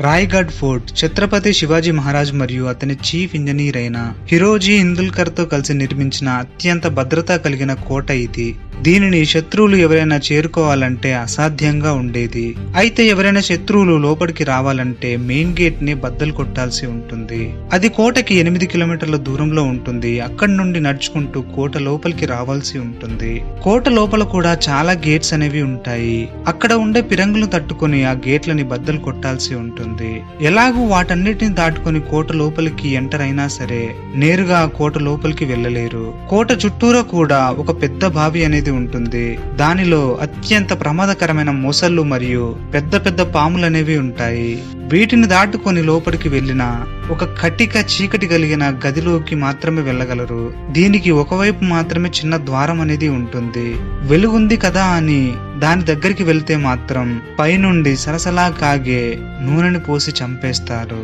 Raigad fort Chhatrapati Shivaji Maharaj మరియు అతని chief engineer అయిన హిరోజీ ఇందుల్కర్ తో కలిసి నిర్మించిన అత్యంత భద్రత కలిగిన కోట ఇది. దీనిని శత్రువులు ఎవరైనా చేరుకోవాలంటే అసాధ్యంగా ఉండేది. అయితే ఎవరైనా శత్రువులు లోపలికి రావాలంటే మెయిన్ గేట్ ని బద్దలు కొట్టాల్సి ఉంటుంది. అది కోటకి 8 కిలోమీటర్ల దూరంలో ఉంటుంది. అక్కడి నుండి నడుచుకుంటూ కోట లోపలికి రావాల్సి ఉంటుంది. కోట లోపల కూడా చాలా గేట్స్ అనేవి ఉంటాయి. అక్కడ ఉండే పిరంగులు తట్టుకొని ఆ గేట్లని బద్దలు కొట్టాల్సి ఉంటుంది. ఎలాగూ వాటన్నిటిని దాటుకొని కోట లోపలికి ఎంటర్ అయినా సరే నేరుగా కోట లోపలికి వెళ్ళలేరు. కోట చుట్టూరా కూడా ఒక పెద్ద బావి అనేది ఉంటుంది. దానిలో అత్యంత ప్రమాదకరమైన మొసళ్ళు మరియు పెద్ద పెద్ద పాములు అనేవి ఉంటాయి. వీటిని దాటుకొని లోపలికి వెళ్ళిన ఒక కటిక చీకటి కలిగిన గదిలోకి మాత్రమే వెళ్ళగలరు. దీనికి ఒకవైపు మాత్రమే చిన్న ద్వారం అనేది ఉంటుంది. వెలుగుంది కదా అని దాని దగ్గరికి వెళ్తే మాత్రం పైనుండి సలసలా కాగే నూనెని పోసి చంపేస్తారు.